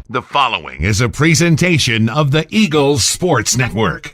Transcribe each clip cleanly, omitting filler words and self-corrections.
The following is a presentation of the Eagles Sports Network.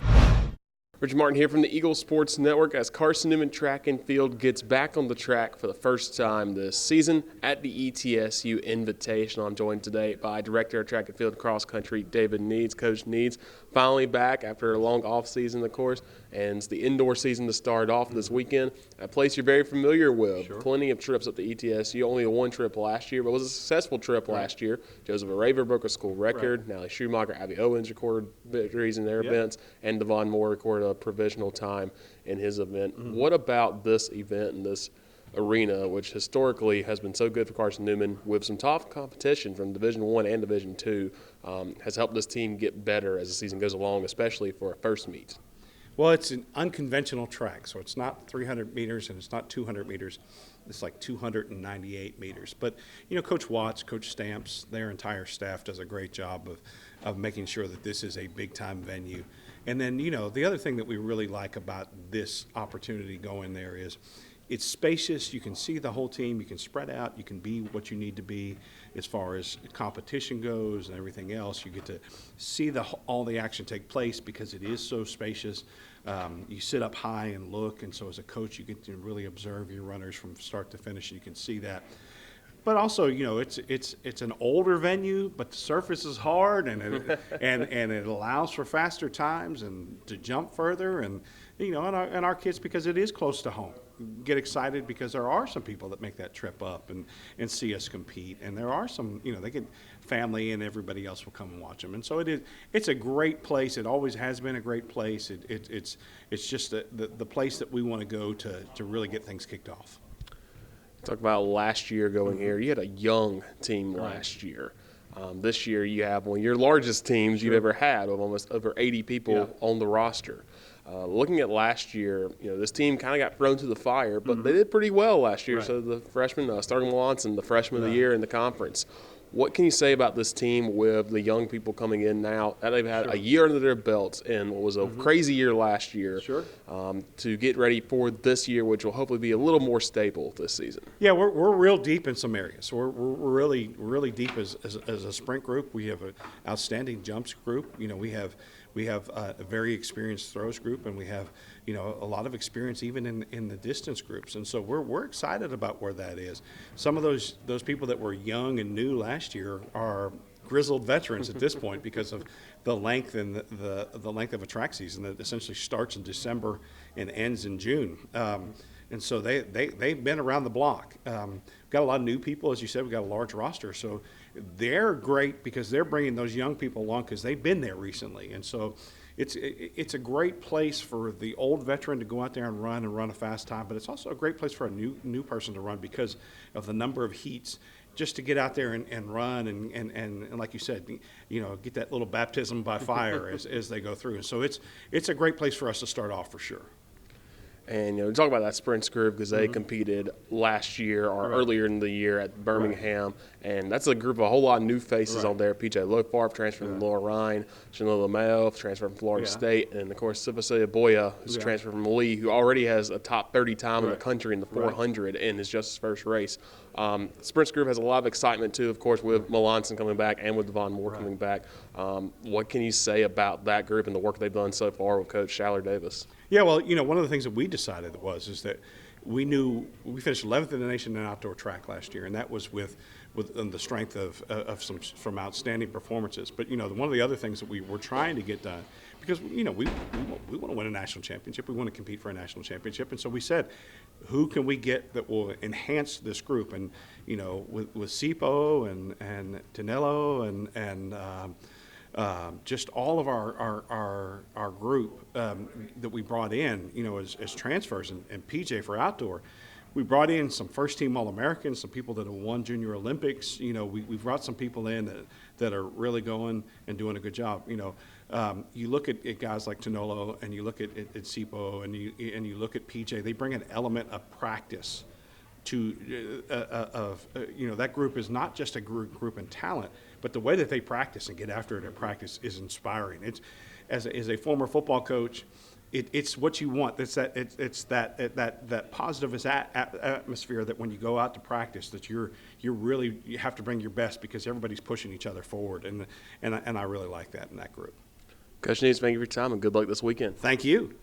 Richard Martin here from the Eagles Sports Network as Carson-Newman Track and Field gets back on the track for the first time this season at the ETSU Invitational. I'm joined today by Director of Track and Field Cross Country, David Needs. Coach Needs finally back after a long off season, of course, and it's the indoor season to start off this weekend. A place you're very familiar with. Sure. Plenty of trips up to ETSU. Only a one trip last year, but it was a successful trip last year. Joseph Araver broke a school record. Natalie Schumacher, Abby Owens recorded victories in their events, and Devon Moore recorded a provisional time in his event. What about this event and this arena, which historically has been so good for Carson-Newman with some tough competition from Division I and Division II, has helped this team get better as the season goes along, especially for a first meet? Well, it's an unconventional track, so it's not 300 meters and it's not 200 meters. It's like 298 meters. But, you know, Coach Watts, Coach Stamps, their entire staff does a great job of making sure that this is a big-time venue. And then, you know, the other thing that we really like about this opportunity going there is it's spacious. You can see the whole team. You can spread out. You can be what you need to be as far as competition goes and everything else. You get to see all the action take place because it is so spacious. You sit up high and look, and so as a coach, you get to really observe your runners from start to finish, and you can see that. But also, you know, it's an older venue, but the surface is hard, and it allows for faster times and to jump further, and you know, and our kids, because it is close to home, get excited because there are some people that make that trip up and see us compete, and there are some, you know, they get family and everybody else will come and watch them, and so it's a great place. It always has been a great place. It's just the place that we want to go to really get things kicked off. Talk about last year going here. You had a young team last year. This year you have one of your largest teams you've ever had, with almost over 80 people on the roster. Looking at last year, you know, this team kind of got thrown to the fire, but they did pretty well last year. So the freshman, Starling Melanson, the freshman of the year in the conference. What can you say about this team with the young people coming in now? They've had a year under their belts in what was a crazy year last year to get ready for this year, which will hopefully be a little more stable this season. Yeah, we're real deep in some areas. We're really deep as a sprint group. We have an outstanding jumps group. You know, we have a very experienced throws group, and we have, you know, a lot of experience even in the distance groups. And so we're excited about where that is. Some of those people that were young and new last year are grizzled veterans at this point because of the length and the length of a track season that essentially starts in December and ends in June. And so they've been around the block. Got a lot of new people, as you said. We got a large roster, so they're great because they're bringing those young people along because they've been there recently. And so it's a great place for the old veteran to go out there and run a fast time. But it's also a great place for a new person to run because of the number of heats. Just to get out there and run and like you said, you know, get that little baptism by fire as they go through. And so it's a great place for us to start off for sure. And, you know, talk about that sprints group because they competed last year or earlier in the year at Birmingham. And that's a group of a whole lot of new faces on there. P.J. Lofarb transferred from Laura Ryan, Chanel Lamel transferred from Florida State, and, of course, Sifacelia Boya, who's transferred from Lee, who already has a top 30 time in the country in the 400 in his just his first race. Sprints group has a lot of excitement, too, of course, with Melanson coming back and with Devon Moore coming back. What can you say about that group and the work they've done so far with Coach Schaller Davis? Yeah, well, you know, one of the things that we decided is that we knew we finished 11th in the nation in outdoor track last year, and that was with the strength of some from outstanding performances. But, you know, one of the other things that we were trying to get done, because, you know, we want to win a national championship. We want to compete for a national championship. And so we said, who can we get that will enhance this group? And, you know, with Sipo and Tonello and just all of our group that we brought in, you know, as transfers and PJ for outdoor. We brought in some first-team All-Americans, some people that have won Junior Olympics. You know, we've brought some people in that are really going and doing a good job. You know, you look at guys like Tonolo and you look at Sipo and you look at PJ. They bring an element of practice to you know, that group is not just a group in talent, but the way that they practice and get after it at practice is inspiring. It's as a former football coach it's what you want. It's that positive atmosphere that when you go out to practice, that you have to bring your best because everybody's pushing each other forward, and I really like that in that group. Coach News, thank you for your time and good luck this weekend. Thank you.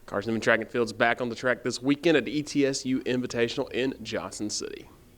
Carson-Newman Track and Field's back on the track this weekend at the ETSU Invitational in Johnson City.